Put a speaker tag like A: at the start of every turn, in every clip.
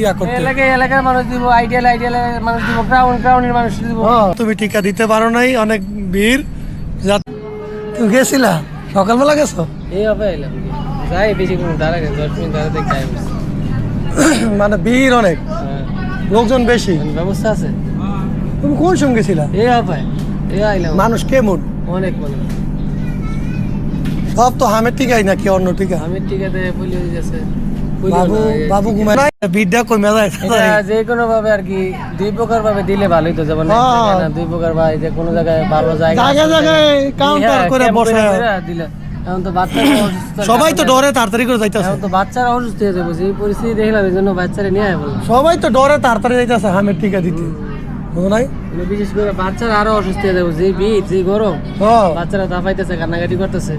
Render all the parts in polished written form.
A: ইয়া করতে।
B: এলাকার মানুষ দিব, আইডিয়াল মানুষ দিব, ক্রাউনের মানুষ দিব।
A: তুমি টিকা দিতে পারো নাই, অনেক ভিড়। তুমি গেছিলা সকালবেলা গেছো?
B: এই হবে এলাম যাই বেশি কোনো দাঁড়াগে 10 মিনিট দাঁড়াতে যাই।
A: মানে ভিড় অনেক, লোকজন বেশি,
B: ব্যবস্থা আছে।
A: তুমি কোন সঙ্গে ছিলা?
B: এই হবে এই আইলাম।
A: মানুষ কেমন?
B: অনেক মানুষ।
A: সব তো হামের টিকাই নাকি অন্য টিকা?
B: হামের টিকাতে পোলিও দিয়েছে।
A: বাবু ঘুমায় না, ভিড়টা কমে যায়।
B: যে কোনো ভাবে আর কি 2 প্রকার ভাবে দিলে ভালোই তো, যেমন 2 প্রকার ভাই যে কোনো জায়গায় ভালো
A: জায়গায় কাউন্টার করে বসে
B: দিলে। এখন তো বাচ্চারা অসুস্থ,
A: সবাই তো ডরে তাড়াতাড়ি করে যাইতেছে।
B: এখন তো বাচ্চারা অসুস্থ হয়ে যাবে, এই পরিস্থিতি দেখলাম, এই জন্য বাচ্চারা নিয়ে আয় বললাম।
A: সবাই তো ডরে তাড়াতাড়ি যাইতেছে হামের টিকা দিতে, বুঝো নাই?
B: বিশেষ করে বাচ্চারা আরো অসুস্থ হয়ে যাবে, যে ভিড় যে গরম, বাচ্চারা দাপাইতেছে, কান্নাকাটি করতেছে,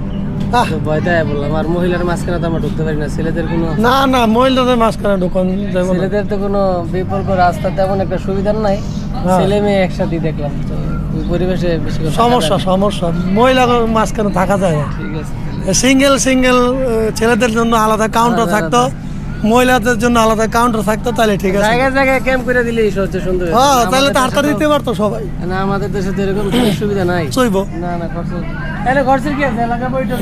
B: ভয়তে আয় বললাম। আর মহিলার মাঝখানে তো আমরা ঢুকতে পারি না, ছেলেদের কোনো
A: না মহিলাদের মাঝখানে ঢুকান,
B: ছেলেদের তো কোনো বিকল্প রাস্তা তেমন একটা সুবিধা নাই, ছেলে মেয়ে একসাথে দেখলাম তো ওই পরিবেশে বেশি
A: সমস্যা মহিলাদের মাঝখানে থাকা যায় না।
B: ঠিক আছে,
A: সিঙ্গেল ছেলেদের জন্য আলাদা কাউন্টার থাকতো, মহিলাদের জন্য আলাদা কাউন্টার থাকতো, তাহলে ঠিক আছে।
B: জায়গায় ক্যাম্প করে দিলেই সবচেয়ে সুন্দর।
A: হ্যাঁ, তাহলে তাড়াতাড়ি দিতে পারতো সবাই।
B: না, আমাদের দেশে তো এরকম সুবিধা নাই।
A: চইব
B: না খরচ এনে খরচের কি আছে, এলাকা বইটা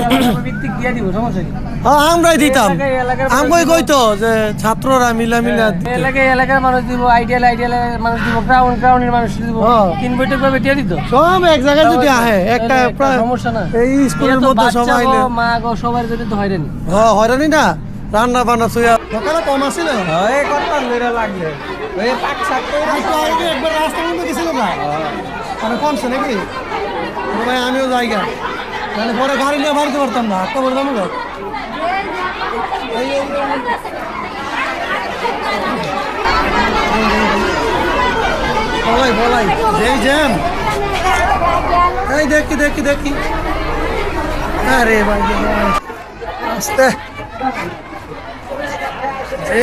B: ভিত্তিক দিয়ে দিব, সমস্যা কি?
A: হ্যাঁ, আমরাই দিতাম। আমরাই কইতো যে ছাত্ররা মিলা
B: এলাকার মানুষ দিব, আইডিয়াল মানুষ দিব, ক্রাউনের মানুষ দিব, 3 বৈঠক ভাবে দিয়ে দিত।
A: সব এক জায়গায় যদি আহে একটা
B: সমস্যা না।
A: এই স্কুলের মধ্যে সবাই
B: মা গো সবার জন্য তো হয়রানি।
A: হ্যাঁ, হয়রানি না, রান্না বান্না সুয়া সকালে কম আসছিল।
B: হয় করতাম মেরা লাগলে ওই পাক সাক
A: আগে একবার রাস্তার মধ্যে গেছিল না, মানে কমছে নাকি? ভাই আমিও জায়গা, মানে পরে গাড়ি নিয়ে বাড়িতে পারতাম না, একটা বলতাম না। বলাই যেই জ্যাম, এই দেখি আরে ভাই আস্তে,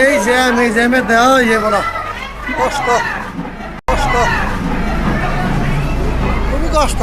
A: এই জ্যামে দেওয়া বলো কষ্ট, খুবই কষ্ট।